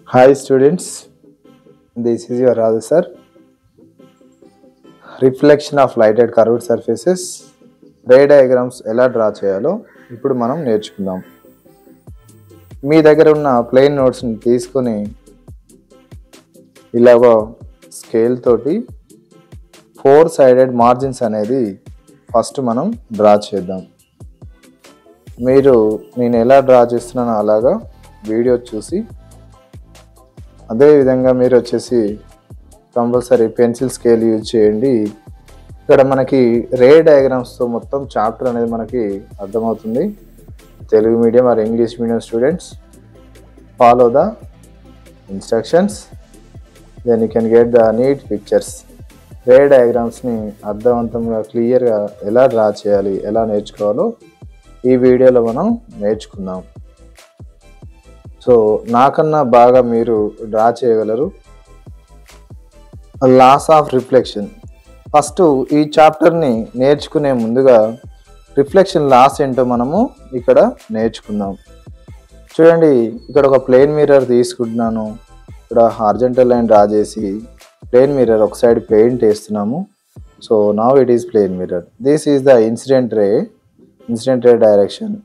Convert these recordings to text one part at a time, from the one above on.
Hi students, this is your Radha sir. Reflection of lighted curved surfaces, ray diagrams ఎలా draw చేయాలో ఇప్పుడు మనం నేర్చుకుందాం. మీ దగ్గర ఉన్న ప్లెయిన్ నోట్స్ని తీసుకొని ఇలాగ స్కేల్ తోటి 4 సైడెడ్ మార్జిన్స్ అనేది ఫస్ట్ మనం డ్రా చేద్దాం. నేను ఎలా డ్రా చేస్తున్నానో అలాగా వీడియో చూసి అదే విధంగా మీరు వచ్చేసి కంపల్సరీ పెన్సిల్ స్కేల్ యూజ్ చేయండి. ఇక్కడ మనకి రే డయాగ్రామ్స్తో మొత్తం చాప్టర్ అనేది మనకి అర్థమవుతుంది. Telugu medium or English medium students follow the instructions, then you can get the neat pictures. Ray డయాగ్రామ్స్ని అర్థవంతంగా క్లియర్గా ఎలా డ్రా చేయాలి, ఎలా నేర్చుకోవాలో ఈ వీడియోలో మనం నేర్చుకుందాం. సో నాకన్నా బాగా మీరు డ్రా చేయగలరు. Loss of reflection. ఫస్ట్ ఈ చాప్టర్ని నేర్చుకునే ముందుగా రిఫ్లెక్షన్ లాస్ ఏంటో మనము ఇక్కడ నేర్చుకుందాం. చూడండి, ఇక్కడ ఒక ప్లేన్ మిర్రర్ తీసుకుంటున్నాను. ఇక్కడ హార్జెంటల్ లైన్ డ్రా చేసి ప్లేన్ మిర్రర్ ఒక సైడ్ పెయింట్ వేస్తున్నాము. So now it is plane mirror. This is the incident ray. Incident ray direction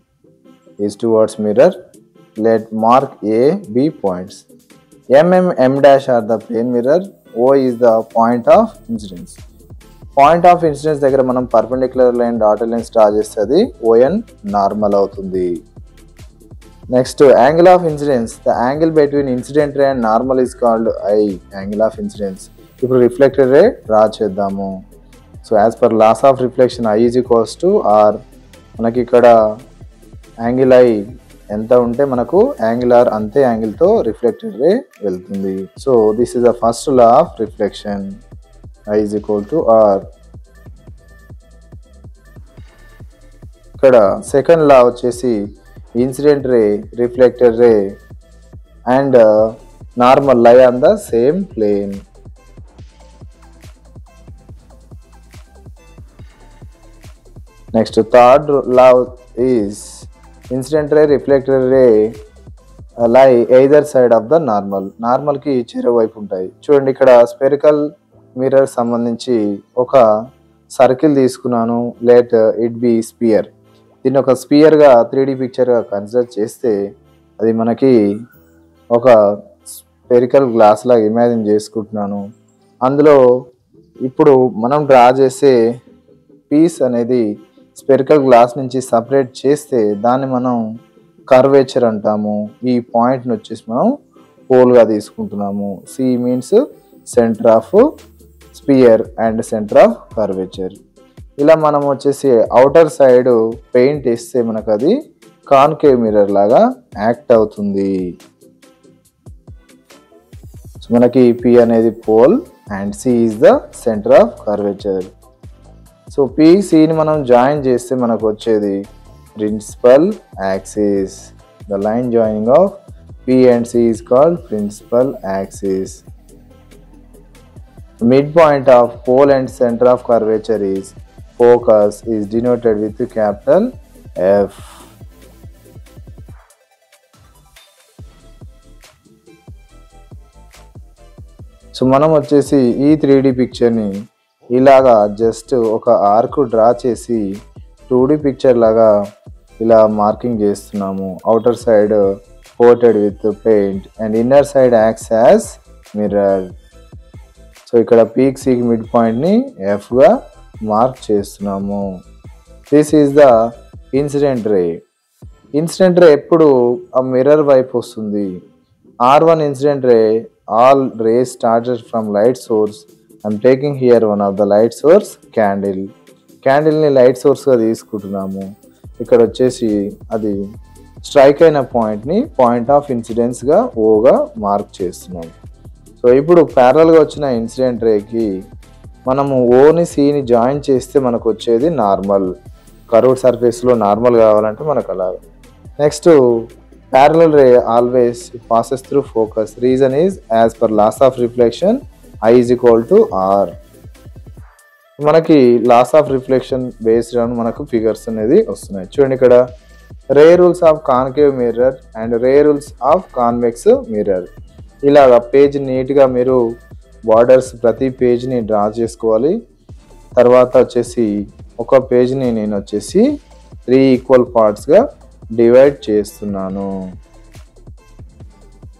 is towards mirror. Let mark A, B points. M, M dash are the plane mirror. O is the point of incidence. Point of incidence దగ్గర మనం perpendicular line dotted lines draw చేస్తే అది ON normal అవుతుంది. Next angle of incidence. The angle between incident ray and normal is called I, angle of incidence. ఇప్పుడు reflected ray draw చేద్దాము. So as per laws of reflection I is equals to R. మనకి ఇక్కడ angle I ఎంత ఉంటే మనకు angle R అంతే యాంగిల్తో reflected ray వెళ్తుంది. So this is the first law of reflection. I is equal to R. ఇక్కడ second law వచ్చేసి incident ray, reflected ray and normal lie on the same plane. Next third law is incident ray, reflected ray lie either side of the normal. నార్మల్కి చెరో వైపు ఉంటాయి. చూడండి, ఇక్కడ spherical mirror సంబంధించి ఒక సర్కిల్ తీసుకున్నాను. Let it be sphere. దీన్ని ఒక స్పియర్గా 3D పిక్చర్గా కన్సిడర్ చేస్తే అది మనకి ఒక స్పెరికల్ గ్లాస్ లాగా ఇమాజిన్ చేసుకుంటున్నాను. అందులో ఇప్పుడు మనం డ్రా చేసే పీస్ అనేది స్పెరికల్ గ్లాస్ నుంచి సపరేట్ చేస్తే దాన్ని మనం కర్వేచర్ అంటాము. ఈ పాయింట్ని వచ్చేసి మనం పోల్గా తీసుకుంటున్నాము. C means centre of sphere and centre of curvature. ఇలా మనం వచ్చేసి అవుటర్ సైడ్ పెయింట్ వేస్తే మనకు అది కాన్కేవ్ మిర్రర్ లాగా యాక్ట్ అవుతుంది. సో మనకి P అనేది pole and C is the centre of curvature. So PCని మనం జాయిన్ చేస్తే మనకు వచ్చేది principal axis. The line joining of P and C is called principal axis. Mid point of pole and center of curvature is focus is denoted with capital F. So మనం వచ్చేసి ఈ 3D పిక్చర్ని ఇలాగా just ఒక arc draw చేసి 2D picture లాగా ఇలా marking చేస్తున్నాము. Outer side coated with paint and inner side acts as mirror. So ఇక్కడ పీక్ సీకి మిడ్ పాయింట్ని Fగా మార్క్ చేస్తున్నాము. This is the incident ray. Incident ray ఎప్పుడు ఆ మిర్రర్ వైపు వస్తుంది. R1 incident ray, all rays started from light source. I'm taking here one of the light source candle. క్యాండిల్ని లైట్ సోర్స్గా తీసుకుంటున్నాము. ఇక్కడ వచ్చేసి అది స్ట్రైక్ అయిన పాయింట్ని పాయింట్ ఆఫ్ ఇన్సిడెన్స్గా ఓగా మార్క్ చేస్తున్నాం. సో ఇప్పుడు ప్యారల్గా వచ్చిన ఇన్సిడెంట్ రేకి మనము ఓని సిని జాయిన్ చేస్తే మనకు వచ్చేది నార్మల్. కర్వ్డ్ సర్ఫేస్లో నార్మల్ కావాలంటే మనకు అలా. Next parallel ray always passes through focus. Reason is as per laws of reflection I is equal to R. మనకి laws of reflection based on మనకు ఫిగర్స్ అనేది వస్తున్నాయి. చూడండి, ఇక్కడ ray rules of concave mirror and ray rules of convex mirror. ఇలాగ page నీట్గా మీరు borders ప్రతి పేజ్ని డ్రా చేసుకోవాలి. తర్వాత వచ్చేసి ఒక పేజ్ని నేను వచ్చేసి 3 ఈక్వల్ పార్ట్స్గా డివైడ్ చేస్తున్నాను.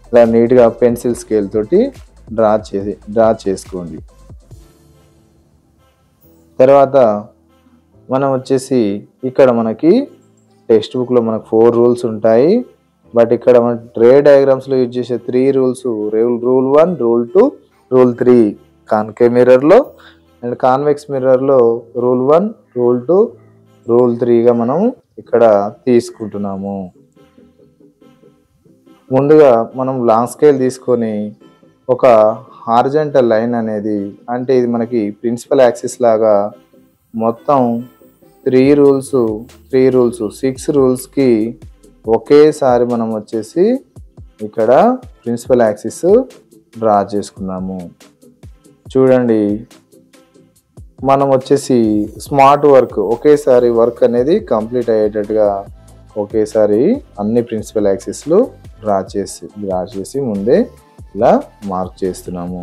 ఇలా నీట్గా పెన్సిల్ స్కేల్ తోటి డ్రా చేసుకోండి. తర్వాత మనం వచ్చేసి ఇక్కడ మనకి టెక్స్ట్ బుక్లో మనకు 4 రూల్స్ ఉంటాయి. బట్ ఇక్కడ మన ట్రే డయాగ్రామ్స్లో యూజ్ చేసే 3 rules, rule 1, rule 2, rule 3 concave మిర్రర్లో, అండ్ కాన్వెక్స్ మిర్రర్లో రూల్ 1, రూల్ 2, రూల్ 3గా మనం ఇక్కడ తీసుకుంటున్నాము. ముందుగా మనం లాంగ్ స్కేల్ తీసుకొని ఒక హారిజంటల్ లైన్ అనేది, అంటే ఇది మనకి ప్రిన్సిపల్ యాక్సిస్ లాగా మొత్తం 6 రూల్స్కి ఒకేసారి మనం వచ్చేసి ఇక్కడ ప్రిన్సిపల్ యాక్సిస్ డ్రా చేసుకున్నాము. చూడండి, మనం వచ్చేసి స్మార్ట్ వర్క్ ఒకేసారి వర్క్ అనేది కంప్లీట్ అయ్యేటట్టుగా ఒకేసారి అన్ని ప్రిన్సిపల్ యాక్సిస్లు డ్రా చేసి ముందే ఇలా మార్క్ చేస్తున్నాము.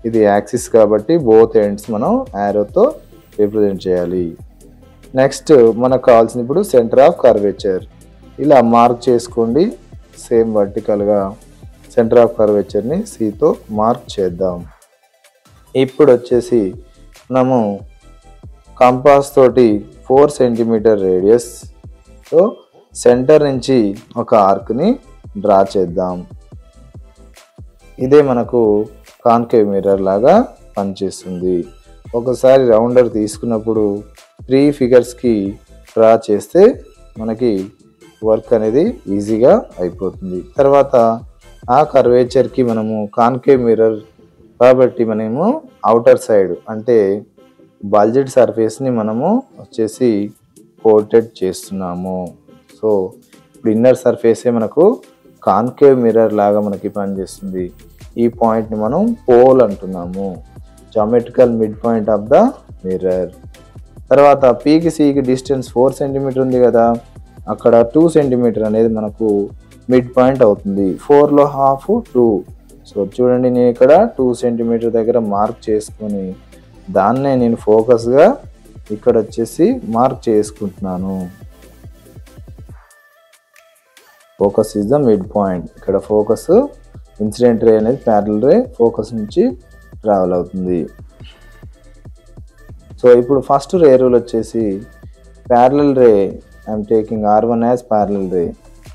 ఇది యాక్సిస్ కాబట్టి బోత్ ఎండ్స్ మనం యారోతో రిప్రజెంట్ చేయాలి. నెక్స్ట్ మనకు కావాల్సిన ఇప్పుడు సెంటర్ ఆఫ్ కర్వేచర్ ఇలా మార్క్ చేసుకోండి. సేమ్ వర్టికల్గా సెంటర్ ఆఫ్ కర్వేచర్ని సితో మార్క్ చేద్దాం. ఇప్పుడు వచ్చేసి మనము కంపాస్ తోటి 4 సెంటీమీటర్ రేడియస్తో సెంటర్ నుంచి ఒక ఆర్క్ని డ్రా చేద్దాం. ఇదే మనకు కాన్కేవ్ మిర్రర్ లాగా పనిచేస్తుంది. ఒకసారి రౌండర్ తీసుకున్నప్పుడు 3 ఫిగర్స్కి డ్రా చేస్తే మనకి వర్క్ అనేది ఈజీగా అయిపోతుంది. తర్వాత ఆ కర్వేచర్కి మనము కాన్కేవ్ మిర్రర్ కాబట్టి మనము అవుటర్ సైడ్ అంటే బల్జెడ్ సర్ఫేస్ని మనము వచ్చేసి కోటెడ్ చేస్తున్నాము. సో ఇప్పుడు ఇన్నర్ సర్ఫేసే మనకు కాన్కేవ్ మిర్రర్ లాగా మనకి పనిచేస్తుంది. ఈ పాయింట్ని మనం పోల్ అంటున్నాము, geometrical mid point of the mirror. తర్వాత పీకి సికి డిస్టెన్స్ 4 సెంటీమీటర్ ఉంది కదా, అక్కడ 2 సెంటీమీటర్ అనేది మనకు మిడ్ పాయింట్ అవుతుంది. 4లో హాఫ్ 2. సో చూడండి, నేను ఇక్కడ 2 సెంటీమీటర్ దగ్గర మార్క్ చేసుకొని దాన్నే నేను ఫోకస్గా ఇక్కడ వచ్చేసి మార్క్ చేసుకుంటున్నాను. Focus is the mid point. ఇక్కడ ఫోకస్ ఇన్సిడెంట్ రే అనేది ప్యారలల్ రే ఫోకస్ నుంచి ట్రావెల్ అవుతుంది. సో ఇప్పుడు ఫస్ట్ రే రూల్ వచ్చేసి parallel ray, I'm taking R1 as parallel ray.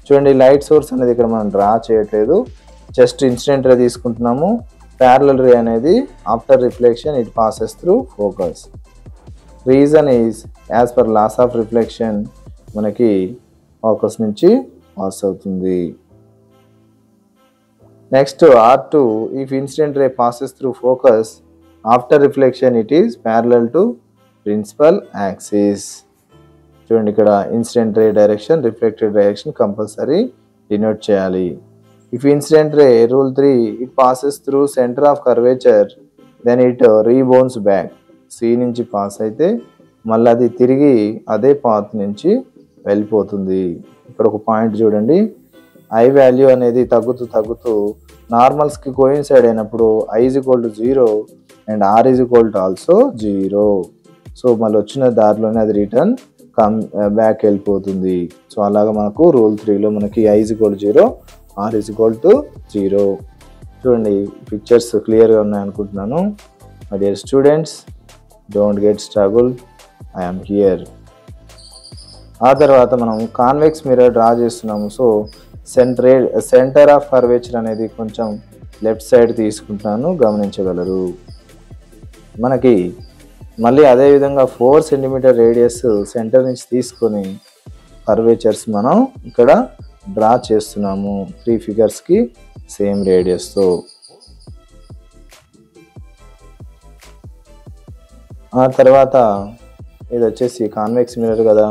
చూడండి, లైట్ సోర్స్ అనేది ఇక్కడ మనం డ్రా చేయట్లేదు, జస్ట్ ఇన్సిడెంట్ రే తీసుకుంటున్నాము. ప్యారలల్ రే అనేది after reflection it passes through focus. Reason is as per laws of reflection మనకి focus నుంచి పాస్ అవుతుంది. Next R2, if incident ray passes through focus after reflection it is parallel to principal axis. చూడండి, ఇక్కడ incident ray direction, reflected direction compulsory denote చేయాలి. If incident ray rule 3 it passes through centre of curvature then it rebounds back. C నుంచి pass అయితే మళ్ళీ అది తిరిగి అదే path నుంచి వెళ్ళిపోతుంది. ఇక్కడ ఒక పాయింట్ చూడండి, ఐ వాల్యూ అనేది తగ్గుతూ నార్మల్స్కి కోయిన్సైడ్ అయినప్పుడు I is equal to 0 and R is equal to also 0. So మళ్ళీ వచ్చిన దారిలోనే అది రిటర్న్ బ్యాక్ వెళ్ళిపోతుంది. సో అలాగా మనకు రూల్ 3లో మనకి I is equal to 0, R is equal to 0. చూడండి, పిక్చర్స్ క్లియర్గా ఉన్నాయి అనుకుంటున్నాను. My dear students, don't get struggle, I'm here. ఆ తర్వాత మనం కాన్వెక్స్ మిర్రర్ డ్రా చేస్తున్నాము. సో సెంటర్ ఆఫ్ కర్వేచర్ అనేది కొంచెం లెఫ్ట్ సైడ్ తీసుకుంటాను, గమనించగలరు. మనకి మళ్ళీ అదేవిధంగా 4 సెంటీమీటర్ రేడియస్ సెంటర్ నుంచి తీసుకొని కర్వేచర్స్ మనం ఇక్కడ డ్రా చేస్తున్నాము 3 ఫిగర్స్కి సేమ్ రేడియస్తో. ఆ తర్వాత ఇది వచ్చేసి కాన్వెక్స్ మిర్రర్ కదా,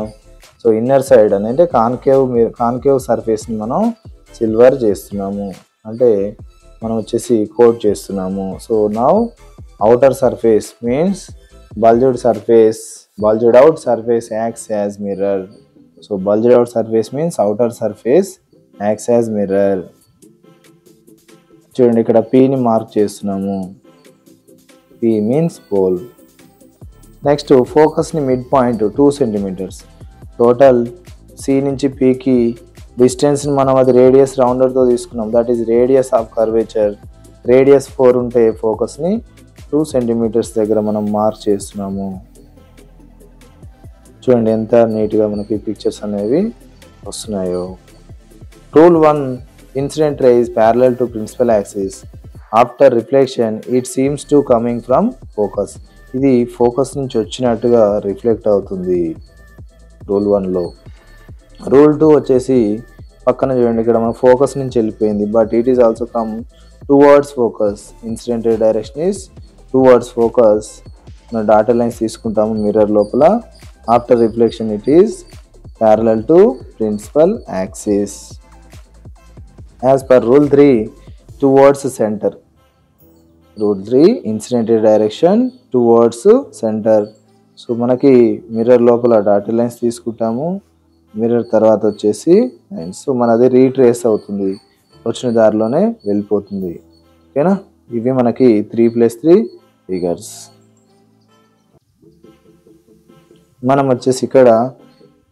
సో ఇన్నర్ సైడ్ అనేది కాన్కేవ్ సర్ఫేస్ని మనం సిల్వర్ చేస్తున్నాము, అంటే మనం వచ్చేసి కోట్ చేస్తున్నాము. So now outer surface means bulged out surface acts as mirror. So bulged out surface means outer surface acts as mirror. చూడండి ఇక్కడ పీని మార్క్ చేస్తున్నాము. P means pole. నెక్స్ట్ ఫోకస్ని mid point 2 centimetres. Total C నుంచి పీకి డిస్టెన్స్ని మనం అది రేడియస్ రౌండర్తో తీసుకున్నాం. That is radius of curvature. Radius 4 ఉంటే ఫోకస్ని 2 సెంటీమీటర్స్ దగ్గర మనం మార్క్ చేస్తున్నాము. చూడండి ఎంత నీట్గా మనకి పిక్చర్స్ అనేవి వస్తున్నాయో. Rule 1, incident ray is parallel to principal axis. After reflection it seems to coming from focus. ఇది ఫోకస్ నుంచి వచ్చినట్టుగా రిఫ్లెక్ట్ అవుతుంది రూల్ 1లో. రూల్ 2 వచ్చేసి పక్కన చూడండి, ఇక్కడ మన ఫోకస్ నుంచి వెళ్ళిపోయింది, but it is also come towards focus. Incident ray direction is towards focus. మనం డాటెడ్ లైన్స్ తీసుకుంటాము మిర్రర్ లోపల. After reflection it is parallel to principal axis. As per rule 3, towards center. Rule 3, incident ray direction towards center. So మనకి mirror లోపల dotted lines తీసుకుంటాము, mirror తర్వాత వచ్చేసి lines. So మనది retrace అవుతుంది, వచ్చిన దారిలోనే వెళ్ళిపోతుంది. ఓకేనా, ఇవి మనకి 3+3 ఫిగర్స్. మనం వచ్చేసి ఇక్కడ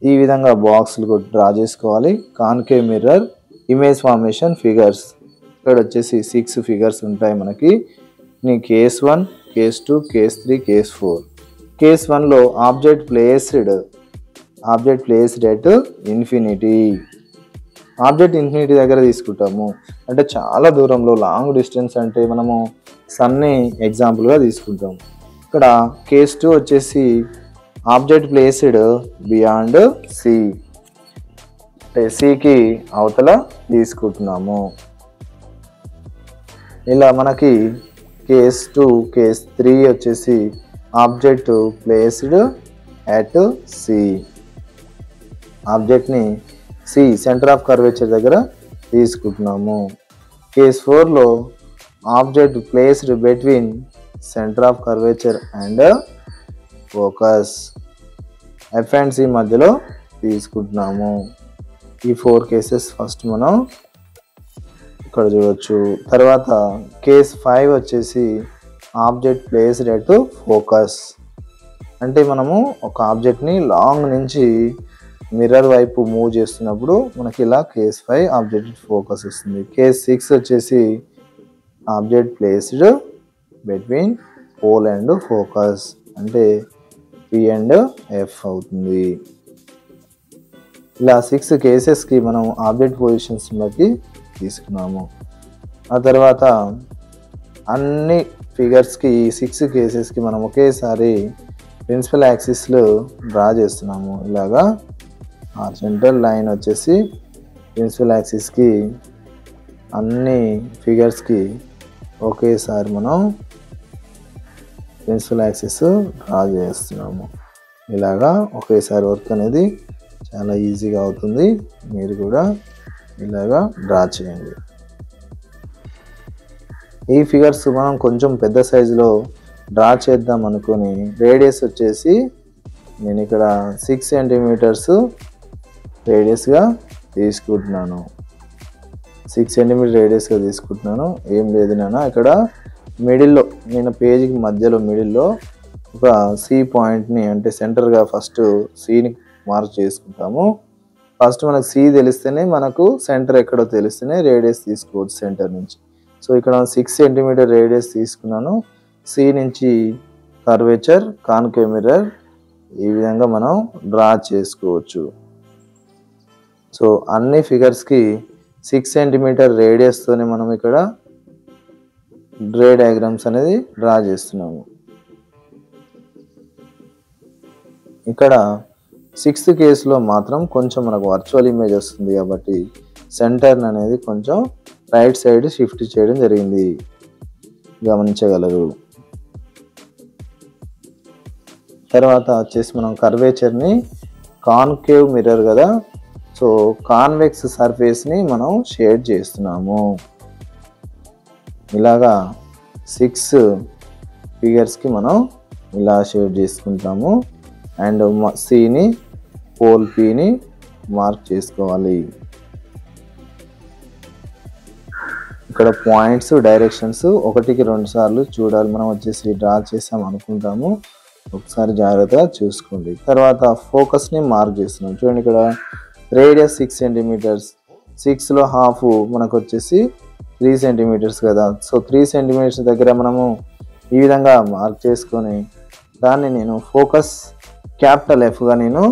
ఈ విధంగా బాక్స్లు డ్రా చేసుకోవాలి. Concave mirror image formation figures. ఇక్కడ వచ్చేసి 6 ఫిగర్స్ ఉంటాయి మనకి. Case 1, case 2, case 3, case 4. Case 1లో object placed at infinity. Object infinity దగ్గర తీసుకుంటాము, అంటే చాలా దూరంలో, లాంగ్ డిస్టెన్స్ అంటే మనము సన్ని ఎగ్జాంపుల్గా తీసుకుంటాము. ఇక్కడ కేస్ 2 వచ్చేసి ఆబ్జెక్ట్ ప్లేస్డ్ బియాండ్ సి, అంటే సికి అవతల తీసుకుంటున్నాము. ఇలా మనకి కేస్ 2, కేస్ 3 వచ్చేసి ఆబ్జెక్ట్ ప్లేస్డ్ అట్ సి. ఆబ్జెక్ట్ని సి సెంటర్ ఆఫ్ కర్వేచర్ దగ్గర తీసుకుంటున్నాము. కేస్ 4లో object placed between centre of curvature and focus, F and C మధ్యలో తీసుకుంటున్నాము. ఈ 4 కేసెస్ ఫస్ట్ మనం ఇక్కడ చూడవచ్చు. తర్వాత కేస్ 5 వచ్చేసి ఆబ్జెక్ట్ ప్లేస్డ్ ఎట్ ఫోకస్, అంటే మనము ఒక ఆబ్జెక్ట్ని లాంగ్ నుంచి మిర్రర్ వైపు మూవ్ చేస్తున్నప్పుడు మనకి ఇలా కేస్ 5 ఆబ్జెక్ట్ ఫోకస్ వస్తుంది. కేస్ 6 వచ్చేసి object placed between pole and focus, అంటే పి అండ్ ఎఫ్ అవుతుంది. ఇలా 6 కేసెస్కి మనం ఆబ్జెక్ట్ పొజిషన్స్ బట్టి తీసుకున్నాము. ఆ తర్వాత అన్ని ఫిగర్స్కి 6 కేసెస్కి మనం ఒకేసారి ప్రిన్సిపల్ యాక్సిస్లో డ్రా చేస్తున్నాము. ఇలాగా హారిజాంటల్ లైన్ వచ్చేసి ప్రిన్సిపల్ యాక్సిస్కి అన్ని ఫిగర్స్కి ఒకేసారి మనం ప్రిన్సిపల్ యాక్సిస్ డ్రా చేస్తున్నాము. ఇలాగా ఒకేసారి వర్క్ అనేది చాలా ఈజీగా అవుతుంది. మీరు కూడా ఇలాగా డ్రా చేయండి. ఈ ఫిగర్స్ మనం కొంచెం పెద్ద సైజులో డ్రా చేద్దాం అనుకుని రేడియస్ వచ్చేసి నేను ఇక్కడ 6 సెంటీమీటర్స్ రేడియస్గా తీసుకుంటున్నాను. 6 సెంటీమీటర్ రేడియస్గా తీసుకుంటున్నాను. ఏం లేదు నాన్న, ఇక్కడ మిడిల్లో, నేను పేజీకి మధ్యలో మిడిల్లో ఒక సి పాయింట్ని, అంటే సెంటర్గా ఫస్ట్ సిని మార్క్ చేసుకుంటాము. ఫస్ట్ మనకు సి తెలిస్తేనే మనకు సెంటర్ ఎక్కడో తెలిస్తేనే రేడియస్ తీసుకోవచ్చు సెంటర్ నుంచి. సో ఇక్కడ 6 సెంటీమీటర్ రేడియస్ తీసుకున్నాను. సి నుంచి కర్వేచర్ కాన్కేవ్ మిర్రర్ ఈ విధంగా మనం డ్రా చేసుకోవచ్చు. సో అన్ని ఫిగర్స్కి 6 సెంటీమీటర్ రేడియస్తోనే మనం ఇక్కడ రే డయాగ్రామ్స్ అనేది డ్రా చేస్తున్నాము. ఇక్కడ 6th కేసులో మాత్రం కొంచెం మనకు వర్చువల్ ఇమేజ్ వస్తుంది కాబట్టి సెంటర్ అనేది కొంచెం రైట్ సైడ్ షిఫ్ట్ చేయడం జరిగింది, గమనించగలరు. తర్వాత వచ్చేసి మనం కర్వేచర్ని కాన్కేవ్ మిర్రర్ కదా, సో కాన్వెక్స్ సర్ఫేస్ని మనం షేడ్ చేస్తున్నాము. ఇలాగా 6 ఫిగర్స్కి మనం ఇలా షేడ్ చేసుకుంటాము. అండ్ సిని పోల్ పిని మార్క్ చేసుకోవాలి. ఇక్కడ పాయింట్స్ డైరెక్షన్స్ ఒకటికి 2 సార్లు చూడాలి. మనం వచ్చేసి డ్రా చేసాం అనుకుంటాము, ఒకసారి జాగ్రత్తగా చూసుకోండి. తర్వాత ఫోకస్ని మార్క్ చేస్తున్నాం. చూడండి ఇక్కడ రేడియస్ 6 సెంటీమీటర్స్, 6లో హాఫ్ మనకు వచ్చేసి 3 సెంటీమీటర్స్ కదా. సో 3 సెంటీమీటర్స్ దగ్గర మనము ఈ విధంగా మార్క్ చేసుకొని దాన్ని నేను ఫోకస్ క్యాపిటల్ Fగా నేను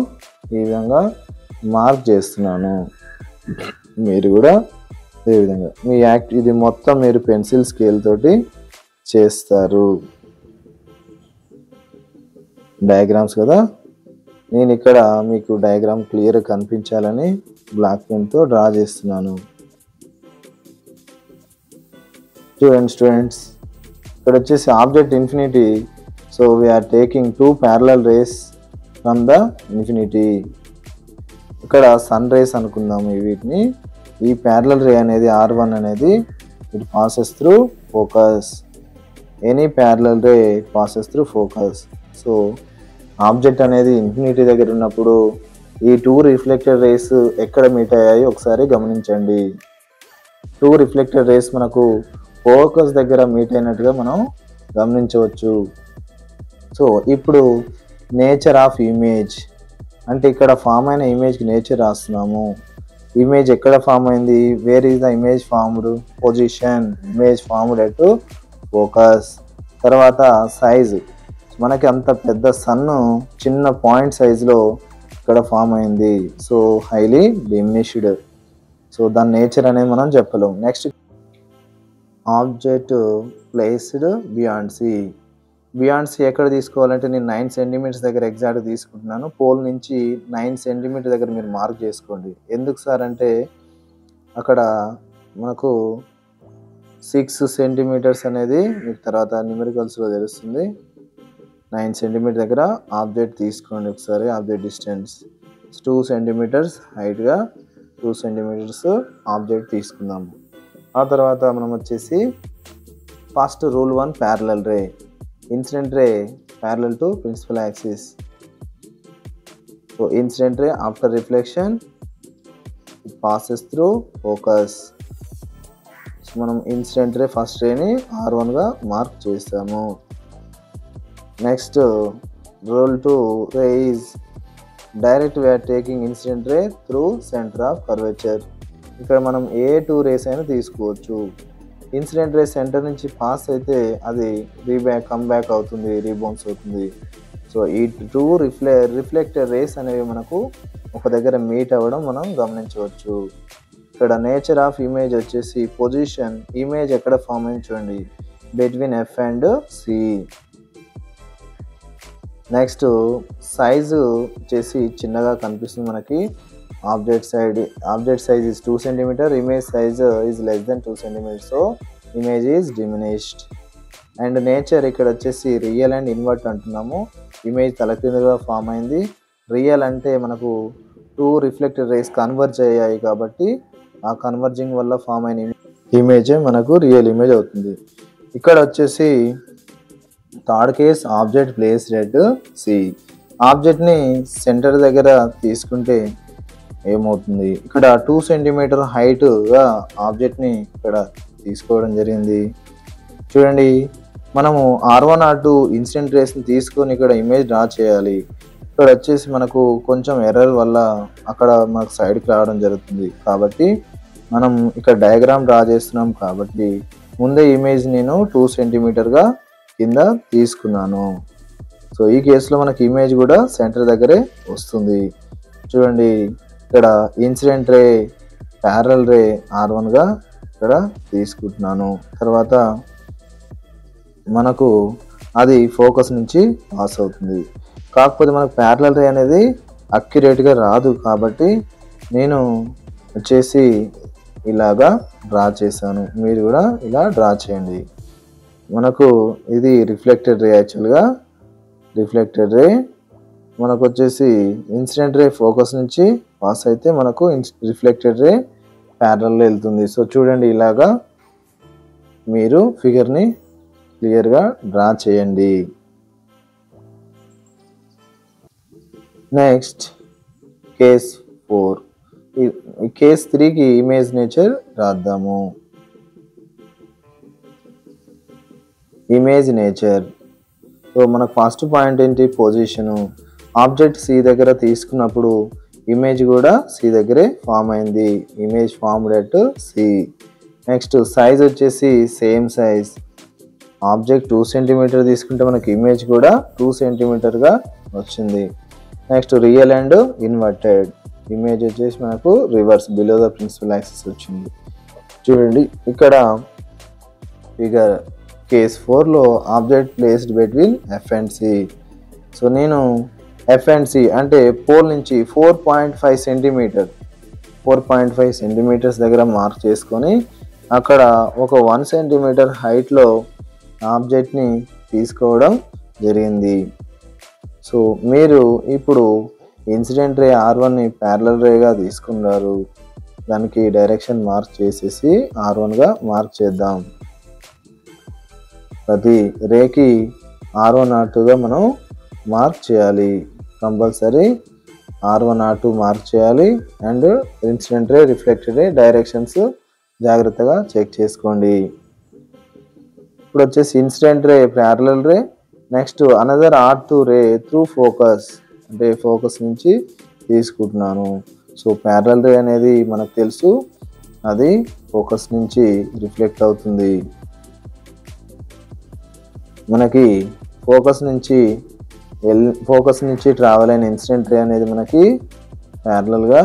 ఈ విధంగా మార్క్ చేస్తున్నాను. మీరు కూడా ఈ విధంగా మీ ఇది మొత్తం మీరు పెన్సిల్ స్కేల్ తోటి చేస్తారు. డయాగ్రామ్స్ కదా, నేను ఇక్కడ మీకు డయాగ్రామ్ క్లియర్ కనిపించాలని బ్లాక్ పెన్తో డ్రా చేస్తున్నాను. స్టూడెంట్స్ ఇక్కడ వచ్చేసి object infinity. So we are taking 2 parallel rays from the infinity. ఇక్కడ సన్ రేస్ అనుకుందాము వీటిని. ఈ ప్యారలల్ రే అనేది R1 అనేది it passes through focus. Any parallel ray passes through focus. సో ఆబ్జెక్ట్ అనేది ఇన్ఫినిటీ దగ్గర ఉన్నప్పుడు ఈ 2 రిఫ్లెక్టెడ్ రేస్ ఎక్కడ మీట్ అయ్యాయి ఒకసారి గమనించండి. 2 రిఫ్లెక్టెడ్ రేస్ మనకు ఫోకస్ దగ్గర మీట్ అయినట్టుగా మనం గమనించవచ్చు. సో ఇప్పుడు నేచర్ ఆఫ్ ఇమేజ్ అంటే ఇక్కడ ఫామ్ అయిన ఇమేజ్కి నేచర్ రాస్తున్నాము. ఇమేజ్ ఎక్కడ ఫామ్ అయింది, where is the image formed, position, image formed at focus. తర్వాత సైజ్, మనకి అంత పెద్ద సన్ను చిన్న పాయింట్ సైజులో ఇక్కడ ఫామ్ అయింది. So highly diminished. సో దాని నేచర్ అనేది మనం చెప్పలేం. Next object placed beyond C. Beyond C ఎక్కడ తీసుకోవాలంటే నేను 9 సెంటీమీటర్స్ దగ్గర ఎగ్జాక్ట్ తీసుకుంటున్నాను. పోల్ నుంచి 9 సెంటీమీటర్ దగ్గర మీరు మార్క్ చేసుకోండి. ఎందుకు సార్ అంటే అక్కడ మనకు 6 సెంటీమీటర్స్ అనేది మీకు తర్వాత న్యూమరికల్స్లో తెలుస్తుంది. 9 సెంటీమీటర్ దగ్గర ఆబ్జెక్ట్ తీసుకోండి ఒకసారి. ఆబ్జెక్ట్ డిస్టెన్స్ 2 సెంటీమీటర్స్ హైట్గా 2 సెంటీమీటర్స్ ఆబ్జెక్ట్ తీసుకుందాము. ఆ తర్వాత మనం వచ్చేసి first rule 1 parallel ray. Incident ray parallel to principal axis. So incident ray after reflection it passes through focus. So మనం ఇన్సిడెంట్ రే ఫస్ట్ రేని R1గా మార్క్ చేస్తాము. Next rule 2 ray is direct we're taking incident ray through centre of curvature. ఇక్కడ మనం ఏ 2 rays అయినా తీసుకోవచ్చు. Incident ray centre నుంచి పాస్ అయితే అది కమ్ బ్యాక్ అవుతుంది, రీబౌన్స్ అవుతుంది. సో ఈ 2 రిఫ్లెక్టెడ్ రేస్ అనేవి మనకు ఒక దగ్గర మీట్ అవ్వడం మనం గమనించవచ్చు. ఇక్కడ నేచర్ ఆఫ్ ఇమేజ్ వచ్చేసి పొజిషన్, ఇమేజ్ ఎక్కడ ఫామ్ అయింది చూడండి, between F and C. Next size వచ్చేసి చిన్నగా కనిపిస్తుంది మనకి. Object size is 2 centimeter, image size is less than 2 centimeters. So image is diminished. And nature ఇక్కడ వచ్చేసి రియల్ అండ్ ఇన్వర్ట్ అంటున్నాము. ఇమేజ్ తలకిందుగా ఫామ్ అయింది. రియల్ అంటే మనకు 2 రిఫ్లెక్టెడ్ రేస్ కన్వర్జ్ అయ్యాయి కాబట్టి ఆ కన్వర్జింగ్ వల్ల ఫామ్ అయిన ఇమేజే మనకు రియల్ ఇమేజ్ అవుతుంది. ఇక్కడ వచ్చేసి third case object placed at C. ఆబ్జెక్ట్ని సెంటర్ దగ్గర తీసుకుంటే ఏమవుతుంది, ఇక్కడ 2 సెంటీమీటర్ హైట్గా ఆబ్జెక్ట్ని ఇక్కడ తీసుకోవడం జరిగింది. చూడండి మనము R1 R2 ఇన్సిడెంట్ రేస్ని తీసుకొని ఇక్కడ ఇమేజ్ డ్రా చేయాలి. ఇక్కడ వచ్చేసి మనకు కొంచెం ఎర్రర్ వల్ల అక్కడ మనకు సైడ్కి రావడం జరుగుతుంది. కాబట్టి మనం ఇక్కడ డయాగ్రామ్ డ్రా చేస్తున్నాం కాబట్టి ముందే ఇమేజ్ నేను 2 సెంటీమీటర్గా కింద తీసుకున్నాను. సో ఈ కేసులో మనకి ఇమేజ్ కూడా సెంటర్ దగ్గరే వస్తుంది. చూడండి ఇక్కడ ఇన్సిడెంట్ రే ప్యారలల్ రే R1గా ఇక్కడ తీసుకుంటున్నాను. తర్వాత మనకు అది ఫోకస్ నుంచి పాస్ అవుతుంది. కాకపోతే మనకు ప్యారలల్ రే అనేది అక్యురేట్గా రాదు కాబట్టి నేను వచ్చేసి ఇలాగా డ్రా చేశాను. మీరు కూడా ఇలా డ్రా చేయండి. మనకు ఇది రిఫ్లెక్టెడ్ రే, యాక్చువల్గా రిఫ్లెక్టెడ్ రే మనకు వచ్చేసి ఇన్సిడెంట్ రే ఫోకస్ నుంచి పాస్ అయితే మనకు రిఫ్లెక్టెడ్ రే ప్యారలల్ వెళ్తుంది. సో చూడండి ఇలాగా మీరు ఫిగర్ని క్లియర్గా డ్రా చేయండి. Next case 4. ఈ కేస్ 3కి ఇమేజ్ నేచర్ రాద్దాము. Image nature. సో మనకు ఫస్ట్ పాయింట్ ఏంటి, పొజిషను. ఆబ్జెక్ట్ సి దగ్గర తీసుకున్నప్పుడు ఇమేజ్ కూడా సి దగ్గరే ఫామ్ అయింది, image formed at C. Next size వచ్చేసి సేమ్ సైజ్. ఆబ్జెక్ట్ 2 సెంటీమీటర్ తీసుకుంటే మనకి ఇమేజ్ కూడా 2 సెంటీమీటర్గా వచ్చింది. Next real and inverted. Image వచ్చేసి మనకు reverse below the principal axis వచ్చింది. చూడండి ఇక్కడ ఫిగర్ కేస్ 4లో object placed between F and C. So నేను ఎఫ్ అండ్ సి అంటే పోల్ నుంచి 4.5 సెంటీమీటర్స్ దగ్గర మార్క్ చేసుకొని అక్కడ ఒక 1 సెంటీమీటర్ హైట్లో ఆబ్జెక్ట్ని తీసుకోవడం జరిగింది. సో మీరు ఇప్పుడు ఇన్సిడెంట్ రే R1ని ప్యారలల్ రేగా తీసుకున్నారు. దానికి డైరెక్షన్ మార్క్ చేసేసి R1గా మార్క్ చేద్దాం. ప్రతి రేకి R1 R2గా మనం మార్క్ చేయాలి. కంపల్సరీ R1 R2 మార్క్ చేయాలి. And incident ray, reflected ray directions జాగ్రత్తగా చెక్ చేసుకోండి. ఇప్పుడు వచ్చేసి ఇన్సిడెంట్ రే ప్యారలల్ రే. నెక్స్ట్ అనదర్ R2 రే త్రూ ఫోకస్, అంటే ఫోకస్ నుంచి తీసుకుంటున్నాను. సో ప్యారలల్ రే అనేది మనకు తెలుసు, అది ఫోకస్ నుంచి రిఫ్లెక్ట్ అవుతుంది. మనకి ఫోకస్ నుంచి ట్రావెల్ అయిన ఇన్సిడెంట్ రే అనేది మనకి ప్యారలల్గా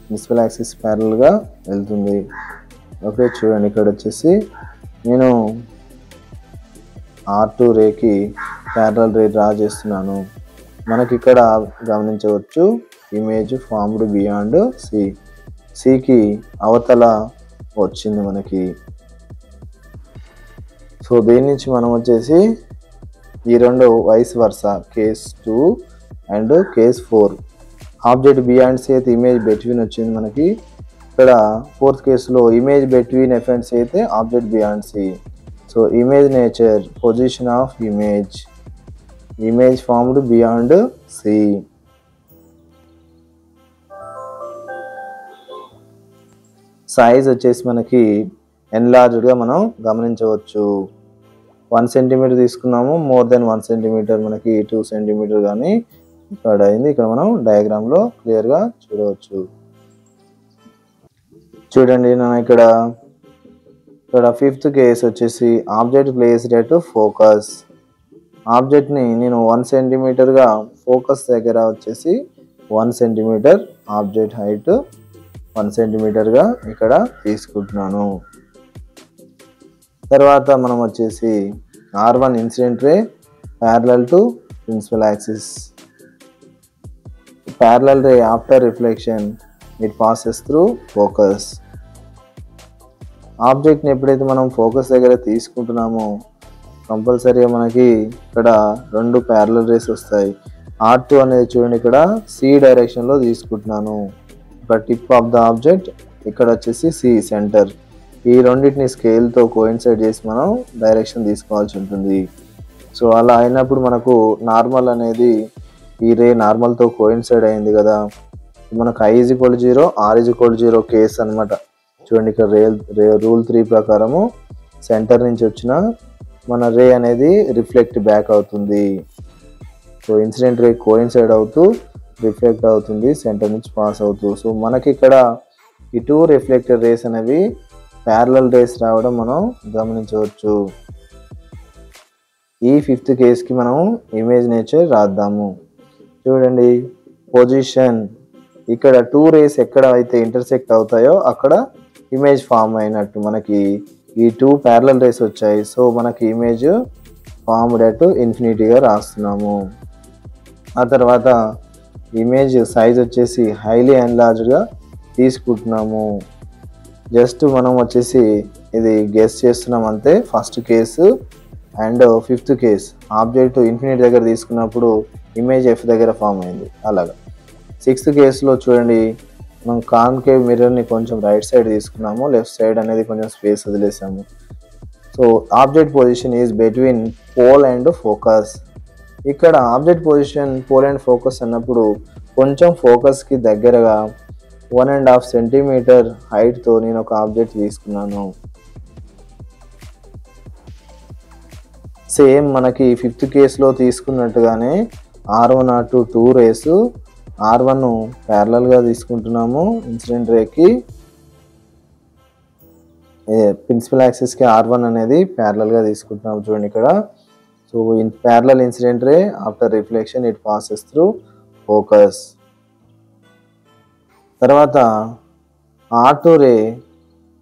ప్రిన్సిపల్ యాక్సిస్ ప్యారలల్గా వెళ్తుంది. ఓకే, చూడండి ఇక్కడ వచ్చేసి నేను R2 రేకి ప్యారలల్ రే డ్రా చేస్తున్నాను. మనకి ఇక్కడ గమనించవచ్చు ఇమేజ్ ఫార్మ్డ్ బియాండ్ సి. సికి అవతల వచ్చింది మనకి. సో దీని నుంచి మనం వచ్చేసి ఈ రెండు vice versa case 2 and case 4. Object beyond C అయితే ఇమేజ్ బిట్వీన్ వచ్చింది మనకి. ఇక్కడ 4th కేసులో image between F and C అయితే object beyond C. So image nature, position of image formed beyond C. Size వచ్చేసి మనకి ఎన్లార్జ్డ్గా మనం గమనించవచ్చు. 1 సెంటీమీటర్ తీసుకున్నాము, మోర్ దెన్ 1 సెంటీమీటర్ మనకి 2 సెంటీమీటర్ కానీ ఇక్కడ అయింది. ఇక్కడ మనం డయాగ్రామ్లో క్లియర్గా చూడవచ్చు. చూడండి నేను ఇక్కడ 5th కేస్ వచ్చేసి ఆబ్జెక్ట్ ప్లేస్డ్ ఎట్ ఫోకస్. ఆబ్జెక్ట్ని నేను 1 సెంటీమీటర్గా ఫోకస్ దగ్గర వచ్చేసి 1 సెంటీమీటర్, ఆబ్జెక్ట్ హైట్ 1 సెంటీమీటర్గా ఇక్కడ తీసుకుంటున్నాను. తర్వాత మనం వచ్చేసి R1 incident ray parallel to principal axis. Parallel ray after reflection it passes through focus. ఆబ్జెక్ట్ని ఎప్పుడైతే మనం ఫోకస్ దగ్గర తీసుకుంటున్నామో కంపల్సరీగా మనకి ఇక్కడ 2 ప్యారలల్ రేస్ వస్తాయి. R2 అనేది చూడండి ఇక్కడ సి డైరెక్షన్లో తీసుకుంటున్నాను. ఒక టిప్ ఆఫ్ ద ఆబ్జెక్ట్, ఇక్కడ వచ్చేసి సి సెంటర్. ఈ రెండింటిని స్కేల్తో కోయిన్సైడ్ చేసి మనం డైరెక్షన్ తీసుకోవాల్సి ఉంటుంది. సో అలా అయినప్పుడు మనకు నార్మల్ అనేది ఈ రే నార్మల్తో కోయిన్సైడ్ అయింది కదా, మనకు I = 0, R = 0 కేస్ అనమాట. చూడండి ఇక్కడ రూల్ 3 ప్రకారము సెంటర్ నుంచి వచ్చిన మన రే అనేది రిఫ్లెక్ట్ బ్యాక్ అవుతుంది. సో ఇన్సిడెంట్ రే కోయిన్సైడ్ అవుతూ రిఫ్లెక్ట్ అవుతుంది, సెంటర్ నుంచి పాస్ అవుతూ. సో మనకి ఇక్కడ ఈ 2 రిఫ్లెక్టెడ్ రేస్ అనేవి ప్యారలల్ రేస్ రావడం మనం గమనించవచ్చు. ఈ 5th కేస్కి మనం ఇమేజ్ నేచర్ రాద్దాము. చూడండి పొజిషన్, ఇక్కడ 2 రేస్ ఎక్కడ అయితే ఇంటర్సెక్ట్ అవుతాయో అక్కడ ఇమేజ్ ఫామ్ అయినట్టు మనకి ఈ 2 ప్యారలల్ రేస్ వచ్చాయి. సో మనకి ఇమేజ్ ఫార్మ్డ్ అట్ ఇన్ఫినిటీగా రాస్తున్నాము. ఆ తర్వాత ఇమేజ్ సైజ్ వచ్చేసి హైలీ ఎన్లార్జ్డ్గా తీసుకుంటున్నాము. జస్ట్ మనం వచ్చేసి ఇది గెస్ చేస్తున్నాం అంతే. First case and 5th case object infinity దగ్గర తీసుకున్నప్పుడు ఇమేజ్ ఎఫ్ దగ్గర ఫామ్ అయింది. అలాగా 6th కేసులో చూడండి మనం కాన్కేవ్ మిర్రర్ని కొంచెం రైట్ సైడ్ తీసుకున్నాము, లెఫ్ట్ సైడ్ అనేది కొంచెం స్పేస్ వదిలేసాము. So object position is between pole and focus. ఇక్కడ object position pole and focus అన్నప్పుడు కొంచెం ఫోకస్కి దగ్గరగా 1.5 సెంటీమీటర్ హైట్తో నేను ఒక ఆబ్జెక్ట్ తీసుకున్నాను. సేమ్ మనకి 5th కేసులో తీసుకున్నట్టుగానే R1 R2 2 రేస్, R1 ప్యారలల్గా తీసుకుంటున్నాము ఇన్సిడెంట్ రేకి, ప్రిన్సిపల్ యాక్సిస్కి R1 అనేది ప్యారలల్గా తీసుకుంటున్నాము. చూడండి ఇక్కడ. So in parallel incident ray after reflection it passes through focus. తర్వాత R2 ray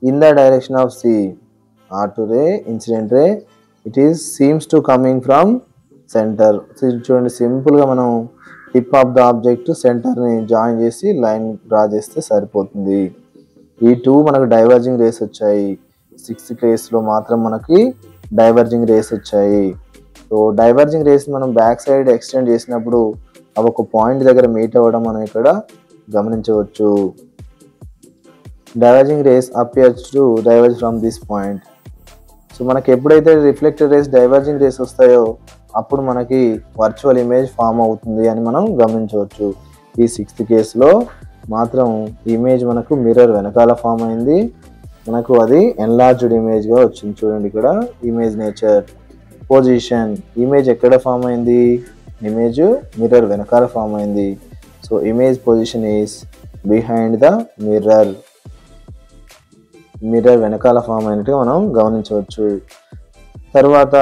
in the direction of C. R2 ray incident ray it is seems to coming from centre. చూడండి, సింపుల్గా మనం tip of the object సెంటర్ని join చేసి line draw చేస్తే సరిపోతుంది. ఈ 2 మనకు డైవర్జింగ్ రేస్ వచ్చాయి. 6th కేసులో మాత్రం మనకి డైవర్జింగ్ రేస్ వచ్చాయి. సో డైవర్జింగ్ రేస్ మనం బ్యాక్ సైడ్ ఎక్స్టెండ్ చేసినప్పుడు అవి ఒక పాయింట్ దగ్గర మీట్ అవ్వడం మనం ఇక్కడ గమనించవచ్చు. Diverging rays appears to diverge from this point. So మనకి ఎప్పుడైతే రిఫ్లెక్టెడ్ రేస్ డైవర్జింగ్ రేస్ వస్తాయో అప్పుడు మనకి వర్చువల్ ఇమేజ్ ఫామ్ అవుతుంది అని మనం గమనించవచ్చు. ఈ 6th కేసులో మాత్రం ఇమేజ్ మనకు మిర్రర్ వెనకాల ఫామ్ అయింది, మనకు అది ఎన్లార్జ్డ్ ఇమేజ్గా వచ్చింది. చూడండి ఇక్కడ ఇమేజ్ నేచర్, పొజిషన్, ఇమేజ్ ఎక్కడ ఫామ్ అయింది, ఇమేజ్ మిర్రర్ వెనకాల ఫామ్ అయింది. So image position is behind the mirror, mirror వెనకాల ఫామ్ అయినట్టుగా మనం గమనించవచ్చు. తర్వాత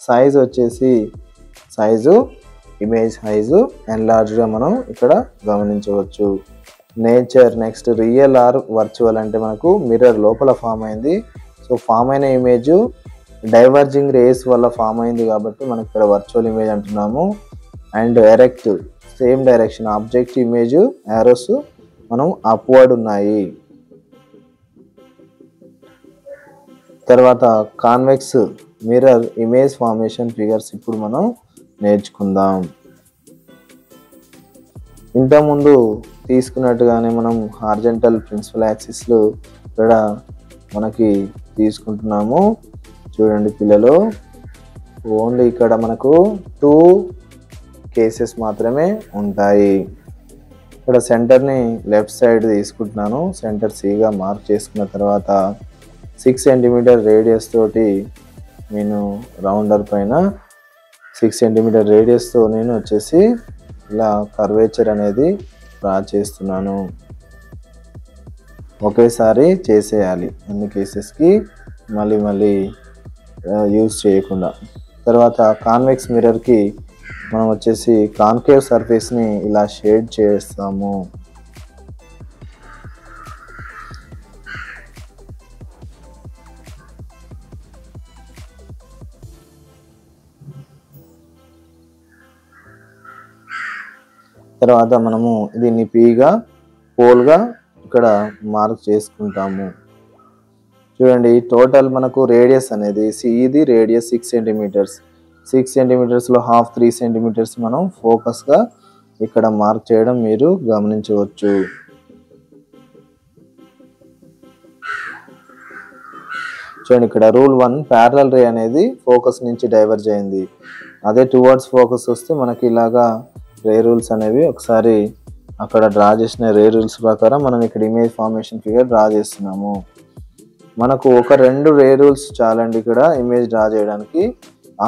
సైజ్ వచ్చేసి సైజు, ఇమేజ్ సైజు ఎన్లార్జ్గా మనం ఇక్కడ గమనించవచ్చు. Nature next real are virtual అంటే మనకు మిర్రర్ లోపల ఫామ్ అయింది. సో ఫామ్ అయిన ఇమేజ్ డైవర్జింగ్ రేస్ వల్ల ఫామ్ అయింది కాబట్టి మనం ఇక్కడ వర్చువల్ ఇమేజ్ అంటున్నాము. And erect same direction object image arrows మనం అప్వర్డ్ ఉన్నాయి. తర్వాత convex mirror image formation figures ఇప్పుడు మనం నేర్చుకుందాం. ఇంతకుముందు తీసుకున్నట్టుగానే మనం హార్జెంటల్ ప్రిన్సిపల్ యాక్సిస్లు ఇక్కడ మనకి తీసుకుంటున్నాము. చూడండి పిల్లలు, ఓన్లీ ఇక్కడ మనకు 2 కేసెస్ మాత్రమే ఉంటాయి. ఇక్కడ సెంటర్ని లెఫ్ట్ సైడ్ తీసుకుంటున్నాను. సెంటర్ Cగా మార్క్ చేసుకున్న తర్వాత 6 సెంటీమీటర్ రేడియస్ తోటి నేను రౌండర్ పైన 6 సెంటీమీటర్ రేడియస్తో నేను వచ్చేసి ఇలా కర్వేచర్ అనేది డ్రా చేస్తున్నాను. ఒకేసారి చేసేయాలి అన్ని కేసెస్కి, మళ్ళీ యూజ్ చేయకుండా. తర్వాత కాన్వెక్స్ మిర్రర్కి మనం వచ్చేసి కాన్కేవ్ సర్ఫేస్ని ఇలా షేడ్ చేస్తాము. తర్వాత మనము దీన్ని Pగా పోల్గా ఇక్కడ మార్క్ చేసుకుంటాము. చూడండి, టోటల్ మనకు రేడియస్ అనేది ఇది రేడియస్ 6 సెంటీమీటర్స్. 6 సెంటీమీటర్స్లో హాఫ్ 3 సెంటీమీటర్స్ మనం ఫోకస్గా ఇక్కడ మార్క్ చేయడం మీరు గమనించవచ్చు. చూడండి, ఇక్కడ రూల్ 1 ప్యారలల్ రే అనేది ఫోకస్ నుంచి డైవర్జ్ అయింది. అదే టువర్డ్స్ ఫోకస్ వస్తే మనకి ఇలాగా రే రూల్స్ అనేవి ఒకసారి అక్కడ డ్రా చేసిన రే రూల్స్ ప్రకారం మనం ఇక్కడ ఇమేజ్ ఫార్మేషన్ ఫిగర్ డ్రా చేస్తున్నాము. మనకు ఒక 2 రే రూల్స్ చాలండి ఇక్కడ ఇమేజ్ డ్రా చేయడానికి.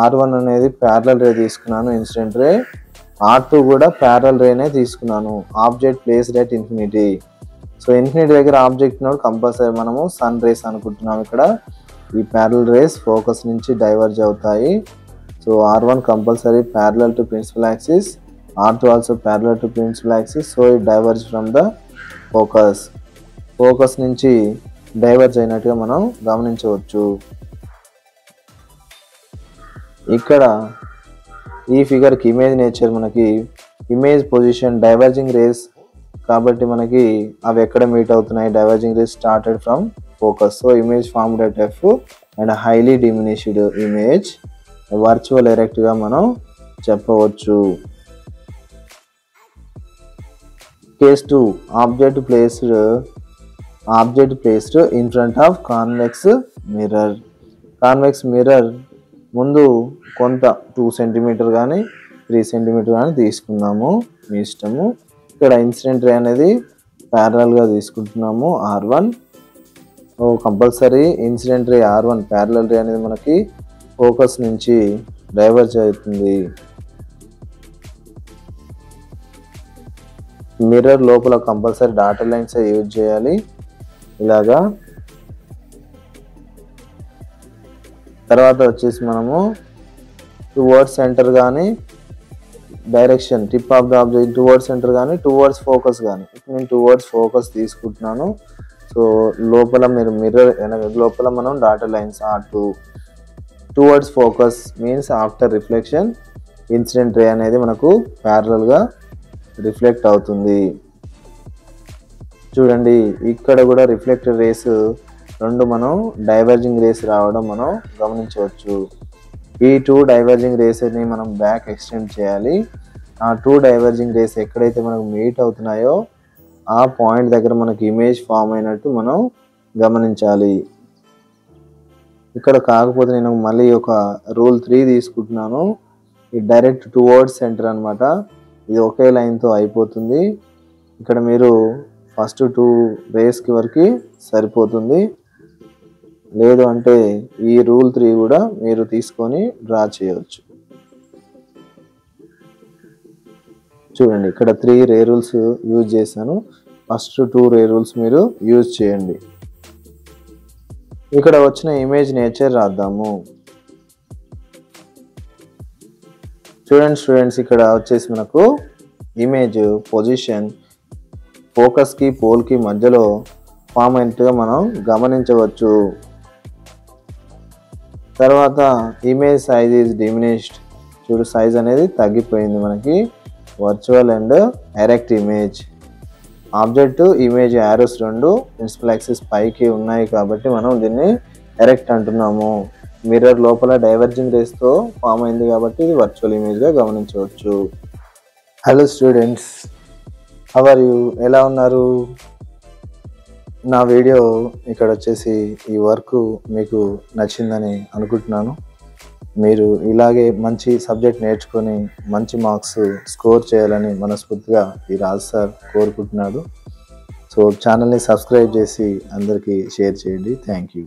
R1 అనేది ప్యారలల్ రే తీసుకున్నాను ఇన్సిడెంట్ రే, R2 కూడా ప్యారలల్ రేనే తీసుకున్నాను. Object placed at infinity. So infinity దగ్గర ఆబ్జెక్ట్ నోడ్ కంపల్సరీ మనము సన్ రేస్ అనుకుంటున్నాం. ఇక్కడ ఈ ప్యారలల్ రేస్ ఫోకస్ నుంచి డైవర్జ్ అవుతాయి. So R1 compulsory parallel to principal axis, R2 also parallel to principal axis, so it diverges from the focus. Focus నుంచి డైవర్జ్ అయినట్టుగా మనం గమనించవచ్చు. ఇక్కడ ఈ ఫిగర్కి ఇమేజ్ నేచర్ మనకి ఇమేజ్ పొజిషన్ డైవర్జింగ్ రేస్ కాబట్టి మనకి అవి ఎక్కడ మీట్ అవుతున్నాయి, diverging rays started from focus. So image formed at F and highly diminished image virtual ఎరెక్ట్గా మనం చెప్పవచ్చు. Case 2 object placed in front of convex mirror. Convex mirror ముందు కొంత 2 సెంటీమీటర్ కానీ 3 సెంటీమీటర్ కానీ తీసుకుందాము, మీ ఇష్టము. ఇక్కడ ఇన్సిడెంట్ రే అనేది ప్యారలల్గా తీసుకుంటున్నాము R1. Compulsory incident ray R1 parallel ray అనేది మనకి ఫోకస్ నుంచి డైవర్జ్ అవుతుంది. మిర్రర్ లోపల కంపల్సరీ డాటెడ్ లైన్స్ యూజ్ చేయాలి ఇలాగా. తర్వాత వచ్చేసి మనము టువర్డ్స్ సెంటర్ కానీ direction tip of the object towards centre కానీ టువర్డ్స్ ఫోకస్ కానీ, నేను టువర్డ్స్ ఫోకస్ తీసుకుంటున్నాను. సో లోపల మీరు మిర్రర్ లోపల మనం dotted lines towards focus means after reflection incident ray అనేది మనకు ప్యారలల్గా రిఫ్లెక్ట్ అవుతుంది. చూడండి ఇక్కడ కూడా రిఫ్లెక్టెడ్ రేస్ రెండు మనం డైవర్జింగ్ రేస్ రావడం మనం గమనించవచ్చు. ఈ 2 డైవర్జింగ్ రేస్ని మనం బ్యాక్ ఎక్స్టెండ్ చేయాలి. ఆ 2 డైవర్జింగ్ రేస్ ఎక్కడైతే మనకు మీట్ అవుతున్నాయో ఆ పాయింట్ దగ్గర మనకి ఇమేజ్ ఫామ్ అయినట్టు మనం గమనించాలి. ఇక్కడ కాకపోతే నేను మళ్ళీ ఒక రూల్ 3 తీసుకుంటున్నాను. ఇది డైరెక్ట్ టువర్డ్స్ సెంటర్ అనమాట. ఇది ఒకే లైన్తో అయిపోతుంది. ఇక్కడ మీరు ఫస్ట్ 2 రేస్కి వరకు సరిపోతుంది. లేదు అంటే ఈ రూల్ 3 కూడా మీరు తీసుకొని డ్రా చేయవచ్చు. చూడండి ఇక్కడ 3 రే రూల్స్ యూజ్ చేశాను. ఫస్ట్ 2 రే రూల్స్ మీరు యూజ్ చేయండి. ఇక్కడ వచ్చిన ఇమేజ్ నేచర్ రాద్దాము. చూడండి స్టూడెంట్స్, ఇక్కడ వచ్చేసి మనకు ఇమేజ్ పొజిషన్ ఫోకస్కి పోల్కి మధ్యలో ఫామ్ అయినట్టుగా మనం గమనించవచ్చు. తర్వాత ఇమేజ్ సైజ్ ఈజ్ డిమినిష్డ్. చూడు సైజ్ అనేది తగ్గిపోయింది మనకి. Virtual and erect image object image arrows రెండు ప్రిన్సిపల్ యాక్సిస్ పైకి ఉన్నాయి కాబట్టి మనం దీన్ని ఎరెక్ట్ అంటున్నాము. మిర్రర్ లోపల డైవర్జింగ్ రేస్తో ఫామ్ అయింది కాబట్టి ఇది వర్చువల్ ఇమేజ్గా గమనించవచ్చు. Hello students, how are you? ఎలా ఉన్నారు? నా వీడియో ఇక్కడ వచ్చేసి ఈ వర్క్ మీకు నచ్చిందని అనుకుంటున్నాను. మీరు ఇలాగే మంచి సబ్జెక్ట్ నేర్చుకొని మంచి మార్క్స్ స్కోర్ చేయాలని మనస్ఫూర్తిగా ఈ రాజు సార్ కోరుకుంటున్నాడు. సో ఛానల్ని సబ్స్క్రైబ్ చేసి అందరికీ షేర్ చేయండి. Thank you.